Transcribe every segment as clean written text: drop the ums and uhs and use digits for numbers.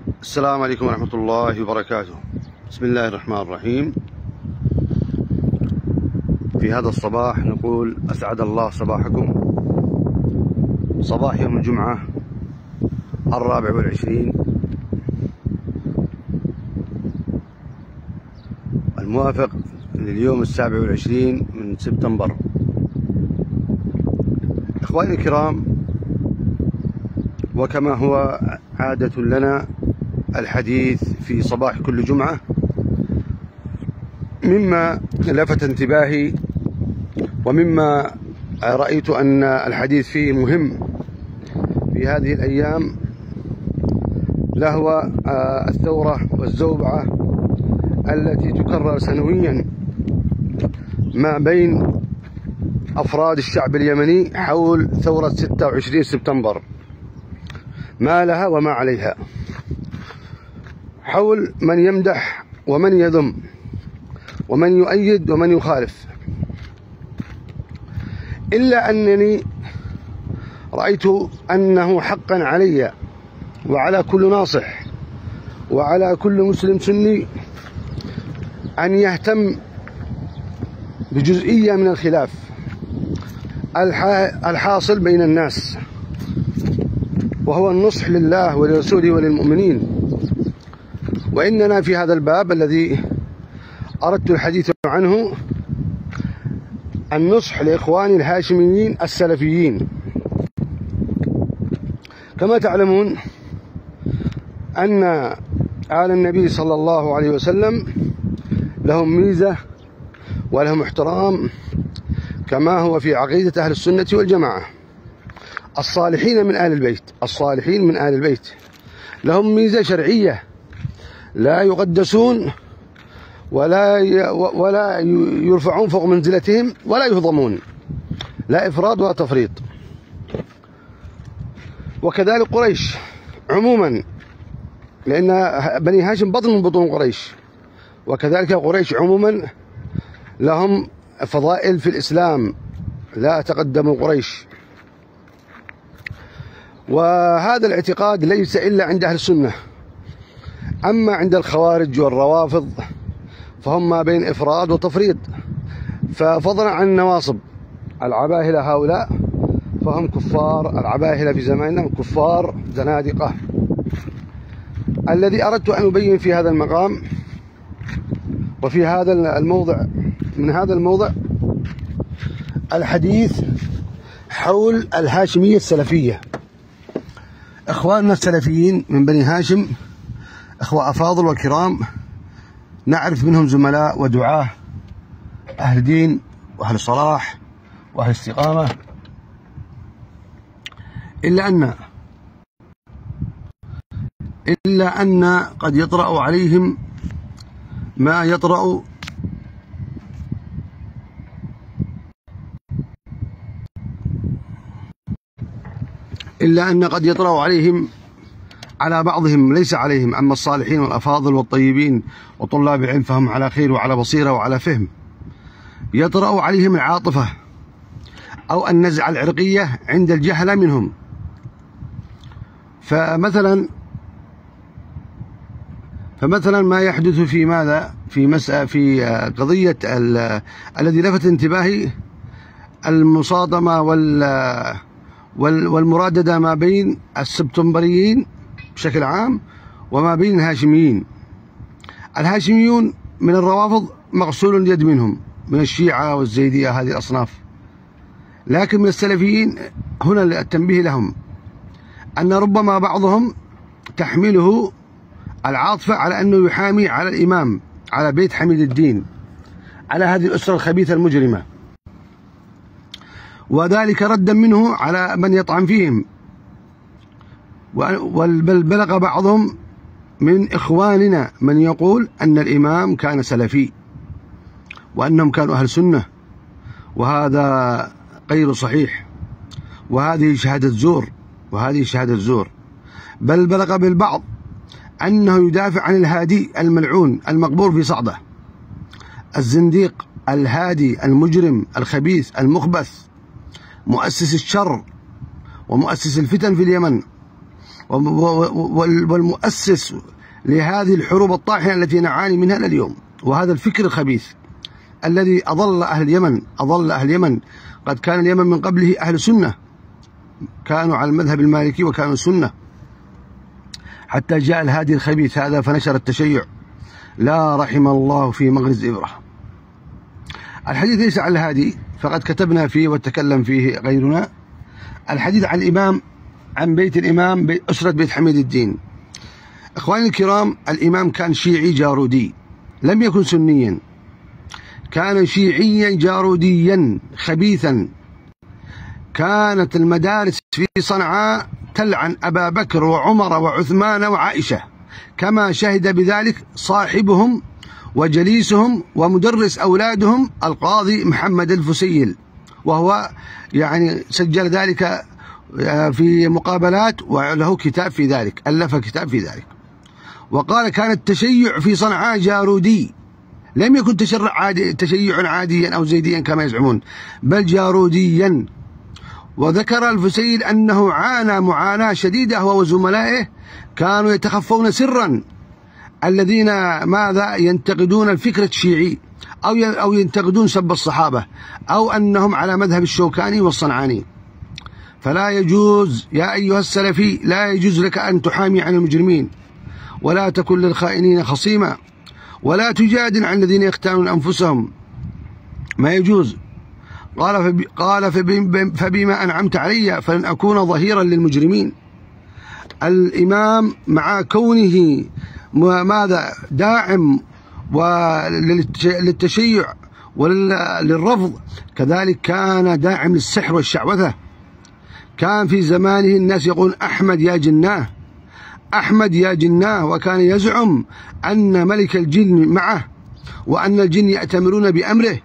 السلام عليكم ورحمة الله وبركاته. بسم الله الرحمن الرحيم. في هذا الصباح نقول أسعد الله صباحكم، صباح يوم الجمعة 24 الموافق لليوم 27 من سبتمبر. إخواني الكرام، وكما هو عادة لنا الحديث في صباح كل جمعة، مما لفت انتباهي ومما رأيت أن الحديث فيه مهم في هذه الأيام لهو الثورة والزوبعة التي تكرر سنويا ما بين أفراد الشعب اليمني حول ثورة 26 سبتمبر، ما لها وما عليها، حول من يمدح ومن يذم ومن يؤيد ومن يخالف. إلا أنني رأيت أنه حقا علي وعلى كل ناصح وعلى كل مسلم سني أن يهتم بجزئية من الخلاف الحاصل بين الناس، وهو النصح لله ولرسوله وللمؤمنين. وإننا في هذا الباب الذي أردت الحديث عنه النصح لإخواني الهاشميين السلفيين. كما تعلمون أن آل النبي صلى الله عليه وسلم لهم ميزة ولهم احترام، كما هو في عقيدة أهل السنة والجماعة. الصالحين من آل البيت لهم ميزة شرعية، لا يقدسون ولا يرفعون فوق منزلتهم ولا يهضمون، لا إفراط ولا تفريط. وكذلك قريش عموما، لأن بني هاشم بطن من بطون قريش، وكذلك قريش عموما لهم فضائل في الإسلام لا تقدموا قريش. وهذا الاعتقاد ليس إلا عند أهل السنة. أما عند الخوارج والروافض فهم ما بين إفراد وتفريط، ففضلا عن النواصب العباهلة هؤلاء فهم كفار. العباهلة في زماننا كفار زنادقة. الذي أردت أن أبين في هذا المقام وفي هذا الموضع، من هذا الموضع الحديث حول الهاشمية السلفية. إخواننا السلفيين من بني هاشم إخوة أفاضل وكرام، نعرف منهم زملاء ودعاة أهل دين وأهل صلاح وأهل استقامة، إلا أن قد يطرأ عليهم ما يطرأ عليهم على بعضهم ليس عليهم. أما الصالحين والأفاضل والطيبين وطلاب العلم فهم على خير وعلى بصيرة وعلى فهم. يطرأ عليهم العاطفة أو النزعة العرقية عند الجهلة منهم. فمثلا ما يحدث في ماذا في قضية الذي لفت انتباهي المصادمة والمراددة ما بين السبتمبريين بشكل عام وما بين الهاشميين. الهاشميون من الروافض مغسول اليد منهم، من الشيعة والزيدية هذه الأصناف. لكن من السلفيين هنا التنبيه لهم أن ربما بعضهم تحمله العاطفة على أنه يحامي على الإمام، على بيت حميد الدين، على هذه الأسرة الخبيثة المجرمة، وذلك ردا منه على من يطعن فيهم. بل بلغ بعضهم من إخواننا من يقول أن الإمام كان سلفي وأنهم كانوا أهل سنة، وهذا غير صحيح، وهذه شهادة زور. بل بلغ بالبعض أنه يدافع عن الهادي الملعون المقبور في صعده، الزنديق الهادي المجرم الخبيث المخبث، مؤسس الشر ومؤسس الفتن في اليمن، والمؤسس لهذه الحروب الطاحنة التي نعاني منها اليوم. وهذا الفكر الخبيث الذي أضل أهل اليمن. قد كان اليمن من قبله أهل سنة، كانوا على المذهب المالكي وكانوا سنة، حتى جاء الهادي الخبيث هذا فنشر التشيع. لا رحم الله في مغرز إبرة. الحديث ليس عن الهادي فقد كتبنا فيه وتكلم فيه غيرنا. الحديث عن الإمام، عن بيت الإمام، أسرة بيت حميد الدين. إخواني الكرام، الإمام كان شيعي جارودي، لم يكن سنيا، كان شيعيا جاروديا خبيثا. كانت المدارس في صنعاء تلعن أبا بكر وعمر وعثمان وعائشة، كما شهد بذلك صاحبهم وجليسهم ومدرس أولادهم القاضي محمد الفسيل، وهو يعني سجل ذلك في مقابلات وله كتاب في ذلك، ألف كتاب في ذلك. وقال كان التشيع في صنعاء جارودي، لم يكن تشيع عاديا أو زيديا كما يزعمون، بل جاروديا. وذكر الفسيل أنه عانى معاناة شديدة هو وزملائه، كانوا يتخفون سرا، الذين ماذا ينتقدون الفكر الشيعي أو ينتقدون سب الصحابة، أو أنهم على مذهب الشوكاني والصنعاني. فلا يجوز يا أيها السلفي، لا يجوز لك أن تحامي عن المجرمين، ولا تكن للخائنين خصيما، ولا تجادل عن الذين يختانون أنفسهم، ما يجوز. قال فبما أنعمت علي فلن أكون ظهيرا للمجرمين. الإمام مع كونه ماذا داعم للتشيع وللرفض، كذلك كان داعم للسحر والشعوذة. كان في زمانه الناس يقولون أحمد يا جناه، أحمد يا جناه، وكان يزعم أن ملك الجن معه، وأن الجن يأتمرون بأمره،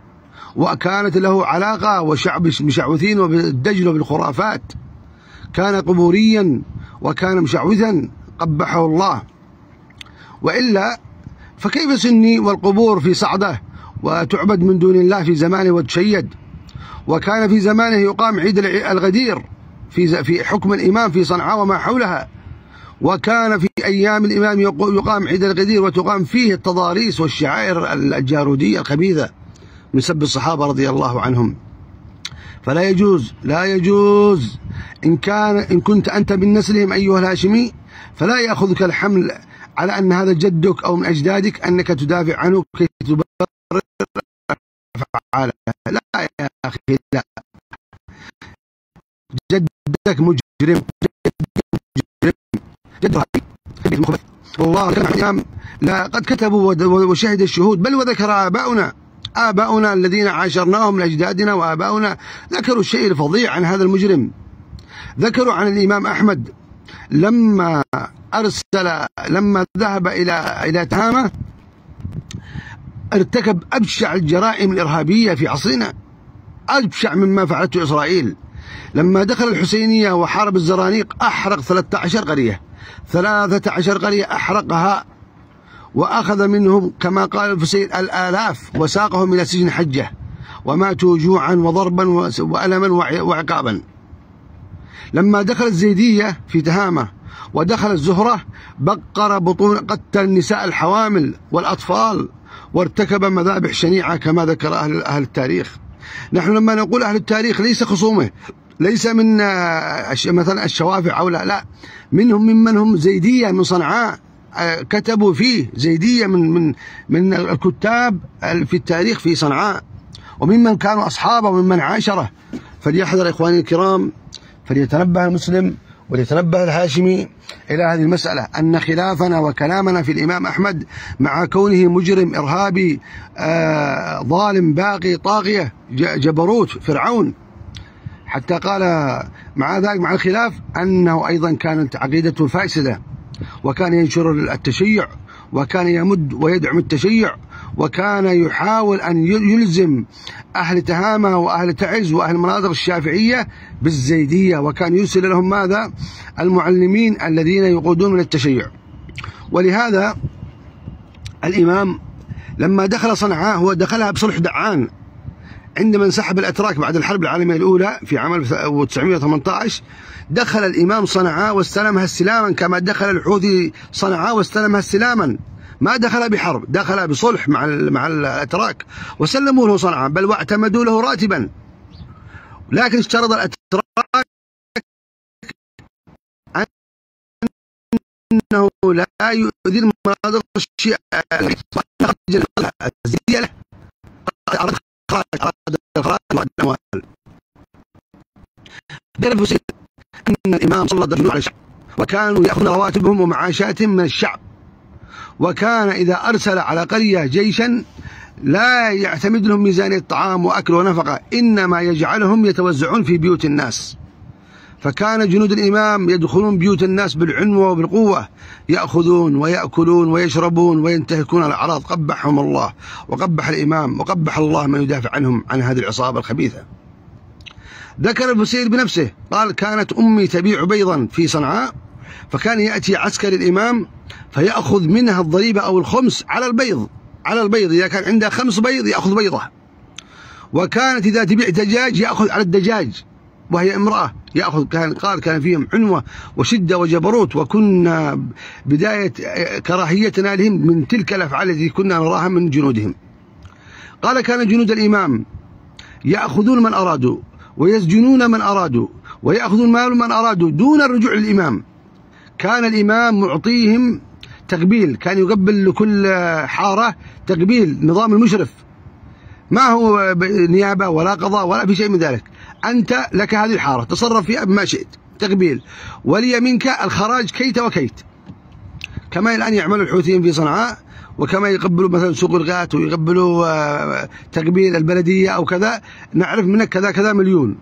وكانت له علاقة وشعب مشعوذين وبالدجل وبالخرافات. كان قبوريا وكان مشعوذا قبحه الله. وإلا فكيف سني والقبور في صعده وتعبد من دون الله في زمانه وتشيد؟ وكان في زمانه يقام عيد الغدير في حكم الإمام في صنعاء وما حولها، وكان في أيام الإمام يقام عيد الغدير وتقام فيه التضاريس والشعائر الجارودية الخبيثة من سب الصحابة رضي الله عنهم. فلا يجوز، لا يجوز إن كنت أنت من نسلهم أيها الهاشمي، فلا يأخذك الحمل على أن هذا جدك أو من أجدادك أنك تدافع عنه كي تبرر أفعاله. لا يا أخي، لا، جدك مجرم، جدك مخبث. والله كان الإمام قد كتبوا وشهد الشهود، بل وذكر آباؤنا الذين عاشرناهم من أجدادنا وآباؤنا، ذكروا الشيء الفظيع عن هذا المجرم. ذكروا عن الإمام أحمد لما ذهب إلى تهامة ارتكب أبشع الجرائم الإرهابية في عصرنا، أبشع مما فعلته إسرائيل. لما دخل الحسينية وحارب الزرانيق أحرق 13 قرية أحرقها، وأخذ منهم كما قال الفسيل الآلاف وساقهم إلى سجن حجة، وماتوا جوعا وضربا وألما وعقابا. لما دخل الزيدية في تهامة ودخل الزهرة بقر بطون، قتل النساء الحوامل والأطفال، وارتكب مذابح شنيعة كما ذكر أهل التاريخ. نحن لما نقول أهل التاريخ ليس خصومه، ليس من مثلا الشوافع أو لا، ممن هم زيدية من صنعاء، كتبوا فيه زيدية من الكتاب في التاريخ في صنعاء، وممن كانوا أصحابه وممن عاشره. فليحذر إخواني الكرام، فليتنبه المسلم وليتنبه الهاشمي إلى هذه المسألة، أن خلافنا وكلامنا في الإمام أحمد مع كونه مجرم إرهابي ظالم باغي طاغية جبروت فرعون، حتى قال مع ذلك مع الخلاف أنه أيضا كانت عقيدته فاسدة، وكان ينشر التشيع، وكان يمد ويدعم التشيع، وكان يحاول أن يلزم أهل تهامة وأهل تعز وأهل المناطق الشافعية بالزيدية، وكان يرسل لهم ماذا؟ المعلمين الذين يقودون من التشيع. ولهذا الإمام لما دخل صنعاء هو دخلها بصلح دعان، عندما انسحب الأتراك بعد الحرب العالمية الأولى في عام 1918 دخل الإمام صنعاء واستلمها استلاما كما دخل الحوثي صنعاء واستلمها استلاما، ما دخل بحرب، دخل بصلح مع الأتراك وسلموا له صنعاء، بل واعتمدوا له راتبا. لكن اشترط الأتراك أنه لا يؤذي المناطق الشيعية الزيدية له، أراد الخراج والأموال. ذكر الحسين أن الإمام سلط الجنود على الشعب، وكانوا يأخذون رواتبهم ومعاشاتهم من الشعب، وكان إذا أرسل على قرية جيشا لا يعتمد لهم ميزانية طعام وأكل ونفقة، إنما يجعلهم يتوزعون في بيوت الناس. فكان جنود الإمام يدخلون بيوت الناس بالعنوة وبالقوة، يأخذون ويأكلون ويشربون وينتهكون الأعراض. قبحهم الله وقبح الإمام وقبح الله من يدافع عنهم عن هذه العصابة الخبيثة. ذكر البصير بنفسه قال: كانت أمي تبيع بيضا في صنعاء، فكان يأتي عسكر الإمام فيأخذ منها الضريبة أو الخمس على البيض، إذا كان عندها 5 بيض يأخذ بيضة. وكانت إذا تبيع دجاج يأخذ على الدجاج، وهي امرأة يأخذ. كان فيهم عنوة وشدة وجبروت، وكنا بداية كراهيتنا لهم من تلك الأفعال التي كنا نراها من جنودهم. قال: كان جنود الإمام يأخذون من أرادوا ويسجنون من أرادوا ويأخذون مال من أرادوا دون الرجوع للإمام. كان الإمام معطيهم تقبيل، كان يقبل لكل حارة تقبيل، نظام المشرف، ما هو نيابة ولا قضاء ولا في شيء من ذلك. أنت لك هذه الحارة تصرف فيها بما شئت، تقبيل، ولي منك الخراج كيت وكيت، كما الآن يعمل الحوثيين في صنعاء، وكما يقبلوا مثلا سوق الغات ويقبلوا تقبيل البلدية أو كذا، نعرف منك كذا كذا مليون،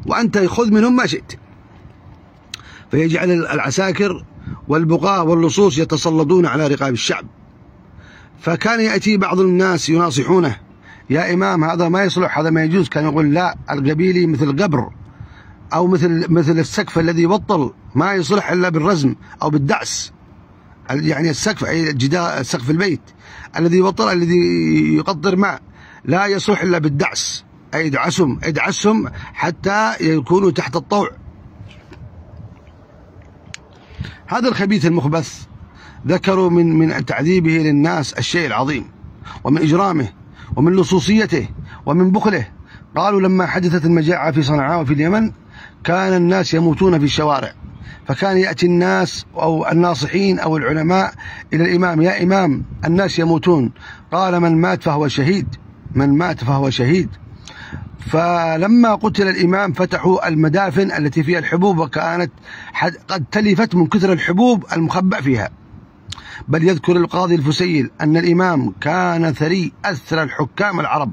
وأنت خذ منهم ما شئت. فيجعل العساكر والبقاة واللصوص يتسلطون على رقاب الشعب. فكان يأتي بعض الناس يناصحونه: يا إمام هذا ما يصلح، هذا ما يجوز. كان يقول: لا، القبيلي مثل القبر، أو مثل السقف الذي يبطل، ما يصلح إلا بالرزم أو بالدعس. يعني السقف أي جدار سقف البيت الذي يبطل، الذي يقطر ماء، لا يصلح إلا بالدعس، أي ادعسهم حتى يكونوا تحت الطوع. هذا الخبيث المخبث ذكروا من تعذيبه للناس الشيء العظيم، ومن إجرامه ومن لصوصيته ومن بخله. قالوا: لما حدثت المجاعة في صنعاء وفي اليمن كان الناس يموتون في الشوارع، فكان يأتي الناس أو الناصحين أو العلماء إلى الإمام: يا إمام الناس يموتون. قال: من مات فهو شهيد، من مات فهو شهيد. فلما قتل الإمام فتحوا المدافن التي فيها الحبوب، وكانت قد تلفت من كثر الحبوب المخبأ فيها. بل يذكر القاضي الفسيل أن الإمام كان ثري أثرى الحكام العرب.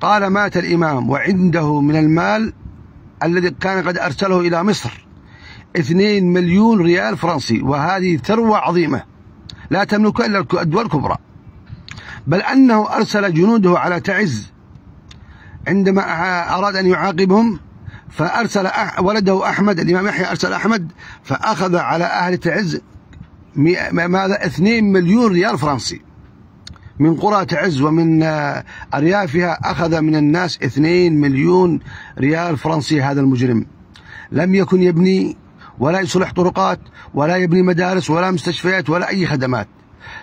قال: مات الإمام وعنده من المال الذي كان قد أرسله إلى مصر 2 مليون ريال فرنسي، وهذه ثروة عظيمة لا تملكها إلا الدول الكبرى. بل أنه أرسل جنوده على تعز عندما أراد أن يعاقبهم، فأرسل ولده أحمد، الإمام يحيى أرسل أحمد فأخذ على أهل تعز 2 مليون ريال فرنسي من قرى تعز ومن أريافها، أخذ من الناس 2 مليون ريال فرنسي. هذا المجرم لم يكن يبني ولا يصلح طرقات ولا يبني مدارس ولا مستشفيات ولا أي خدمات.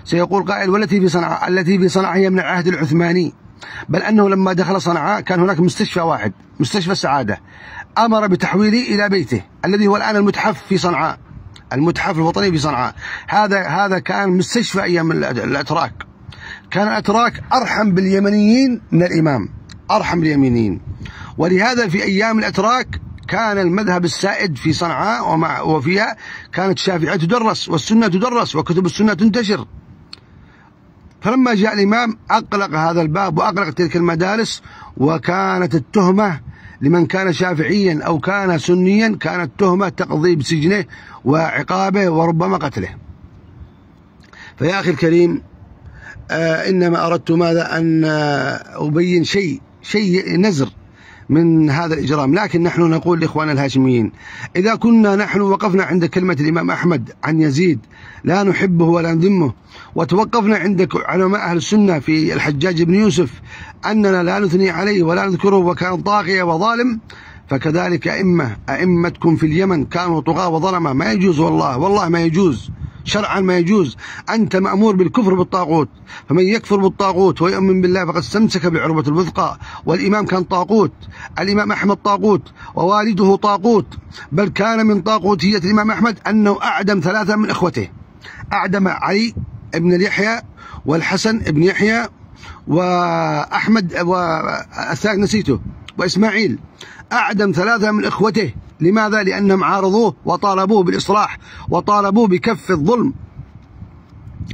سيقول قائل: والتي في صنعاء؟ التي في صنعاء هي من العهد العثماني. بل أنه لما دخل صنعاء كان هناك مستشفى واحد، مستشفى السعادة، أمر بتحويله إلى بيته الذي هو الآن المتحف في صنعاء، المتحف الوطني في صنعاء. هذا كان مستشفى أيام الأتراك. كان الأتراك أرحم باليمنيين من الإمام، أرحم باليمنيين. ولهذا في أيام الأتراك كان المذهب السائد في صنعاء وفيها كانت الشافعية تدرس والسنة تدرس وكتب السنة تنتشر. فلما جاء الإمام أغلق هذا الباب وأغلق تلك المدارس، وكانت التهمة لمن كان شافعيا أو كان سنيا كانت تهمة تقضي بسجنه وعقابه وربما قتله. فيا أخي الكريم، إنما أردت ماذا أن أبين شيء نزر من هذا الإجرام. لكن نحن نقول لإخواننا الهاشميين، إذا كنا نحن وقفنا عند كلمة الإمام أحمد عن يزيد لا نحبه ولا نذمه، وتوقفنا عند علماء أهل السنة في الحجاج بن يوسف أننا لا نثني عليه ولا نذكره وكان طاغية وظالم، فكذلك أئمتكم في اليمن كانوا طغاة وظلمة. ما يجوز، والله ما يجوز، شرعا ما يجوز. أنت مأمور بالكفر بالطاغوت، فمن يكفر بالطاغوت ويؤمن بالله فقد استمسك بالعروة الوثقى. والإمام كان طاغوت، الإمام أحمد طاغوت، ووالده طاغوت، بل كان من طاغوتية الإمام أحمد أنه أعدم 3 من إخوته، أعدم علي بن يحيى والحسن بن يحيى وأحمد والثالث نسيته وإسماعيل، أعدم 3 من إخوته. لماذا؟ لأنهم عارضوه وطالبوه بالإصلاح وطالبوه بكف الظلم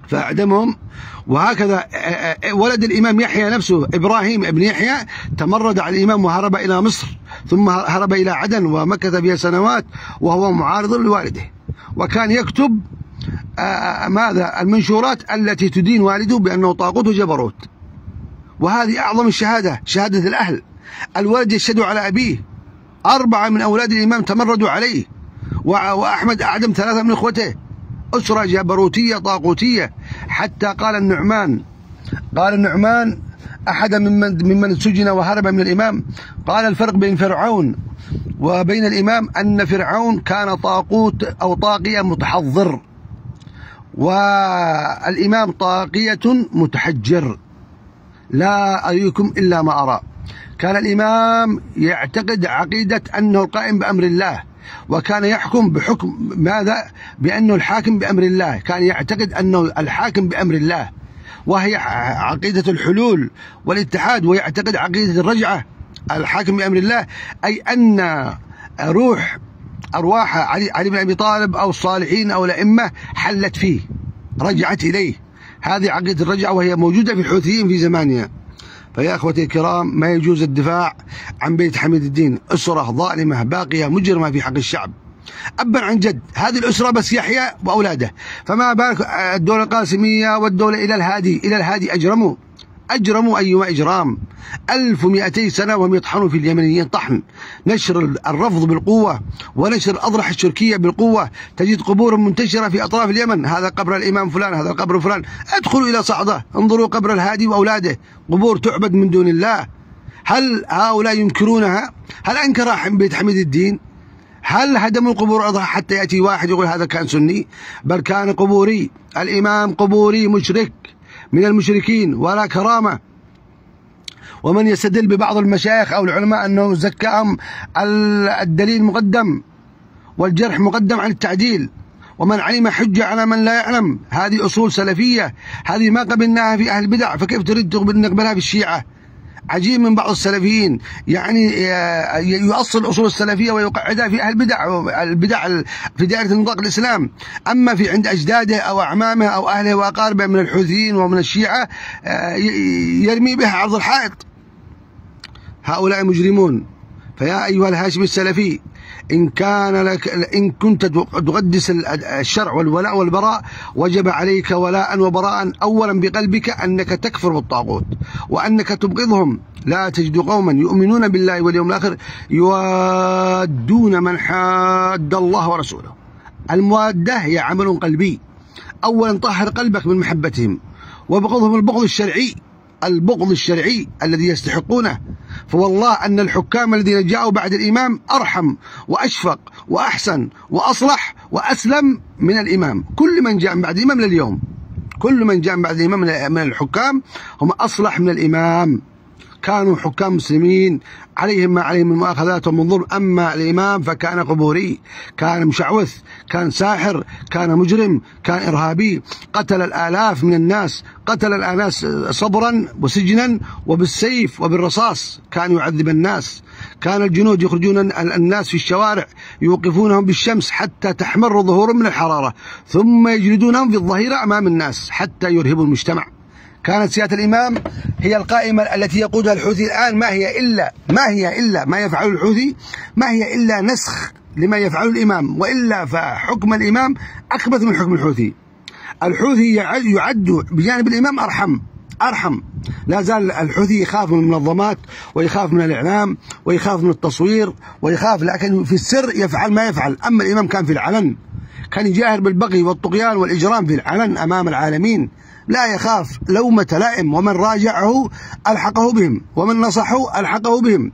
فأعدمهم. وهكذا ولد الإمام يحيى نفسه إبراهيم بن يحيى تمرد على الإمام وهرب إلى مصر، ثم هرب إلى عدن ومكث فيها سنوات وهو معارض لوالده، وكان يكتب ماذا؟ المنشورات التي تدين والده بأنه طاغوت وجبروت. وهذه أعظم الشهادة، شهادة الأهل. الولد يشهد على أبيه، 4 من أولاد الإمام تمردوا عليه، وأحمد أعدم 3 من إخوته. أسرة جبروتية طاغوتية. حتى قال النعمان أحد ممن سجن وهرب من الإمام، قال الفرق بين فرعون وبين الإمام أن فرعون كان طاغوت أو طاغية متحضر، والإمام طاغية متحجر، لا أريكم إلا ما أرى. كان الإمام يعتقد عقيدة أنه القائم بأمر الله، وكان يحكم بحكم ماذا؟ بأنه الحاكم بأمر الله. كان يعتقد أنه الحاكم بأمر الله، وهي عقيدة الحلول والاتحاد، ويعتقد عقيدة الرجعة. الحاكم بأمر الله أي أن أرواح علي بن أبي طالب أو الصالحين أو الأئمة حلت فيه، رجعت إليه. هذه عقيدة الرجعة، وهي موجودة في الحوثيين في زمانها. فيا أخوتي الكرام، ما يجوز الدفاع عن بيت حميد الدين، أسرة ظالمة باقية مجرمة في حق الشعب أبا عن جد. هذه الأسرة بس يحيى وأولاده، فما بالك الدولة القاسمية والدولة إلى الهادي أجرموا أيما إجرام. 1200 سنة وهم يطحنوا في اليمنيين طحن، نشر الرفض بالقوة ونشر الأضرحة الشركية بالقوة. تجد قبور منتشرة في أطراف اليمن، هذا قبر الإمام فلان، هذا قبر فلان. ادخلوا إلى صعدة، انظروا قبر الهادي وأولاده، قبور تعبد من دون الله. هل هؤلاء ينكرونها؟ هل أنكر بيت حميد الدين؟ هل هدموا القبور حتى يأتي واحد يقول هذا كان سني؟ بل كان قبوري، الإمام قبوري مشرك من المشركين ولا كرامة. ومن يستدل ببعض المشايخ أو العلماء أنه زكاهم، الدليل مقدم والجرح مقدم عن التعديل، ومن علم حجة على من لا يعلم. هذه أصول سلفية، هذه ما قبلناها في أهل البدع، فكيف تريد نقبلها في الشيعة؟ عجيب من بعض السلفيين يعني يؤصل أصول السلفية ويقعدها في أهل البدع في دائرة نطاق الإسلام، أما في عند أجداده أو أعمامه أو أهله وأقاربه من الحوثيين ومن الشيعة يرمي بها عرض الحائط. هؤلاء مجرمون. فيا أيها الهاشمي السلفي، إن كنت تقدس الشرع والولاء والبراء، وجب عليك ولاء وبراء أولا بقلبك أنك تكفر بالطاغوت وأنك تبغضهم. لا تجد قوما يؤمنون بالله واليوم الآخر يوادون من حاد الله ورسوله. الموادة هي عمل قلبي. أولا طهر قلبك من محبتهم، وبغضهم البغض الشرعي الذي يستحقونه. فوالله أن الحكام الذين جاءوا بعد الإمام أرحم وأشفق وأحسن وأصلح وأسلم من الإمام. كل من جاء بعد الإمام لليوم، كل من جاء بعد الإمام من الحكام هم أصلح من الإمام. كانوا حكام مسلمين عليهم ما عليهم من مؤاخذات ومن ظلم. أما الإمام فكان قبوري، كان مشعوذ، كان ساحر، كان مجرم، كان إرهابي، قتل الآلاف من الناس، قتل الناس صبرا وسجنا وبالسيف وبالرصاص، كان يعذب الناس. كان الجنود يخرجون الناس في الشوارع يوقفونهم بالشمس حتى تحمر ظهورهم من الحرارة، ثم يجلدونهم في الظهيرة أمام الناس حتى يرهبوا المجتمع. كانت سيادة الإمام هي القائمة التي يقودها الحوثي الآن. ما هي إلا ما يفعل الحوثي، ما هي إلا نسخ لما يفعل الإمام، وإلا فحكم الإمام أكبث من حكم الحوثي. الحوثي يعد بجانب الإمام أرحم. لا زال الحوثي يخاف من المنظمات ويخاف من الإعلام ويخاف من التصوير ويخاف، لكن في السر يفعل ما يفعل. أما الإمام كان في العلن، كان يجاهر بالبغي والطغيان والإجرام في العلن أمام العالمين، لا يخاف لومة لائم، ومن راجعه ألحقه بهم ومن نصحه ألحقه بهم.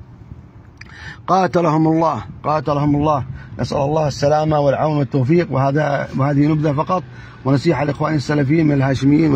قاتلهم الله، قاتلهم الله. نسأل الله السلامة والعون والتوفيق. وهذه نبذة فقط ونصيحة لإخواني السلفيين من الهاشميين.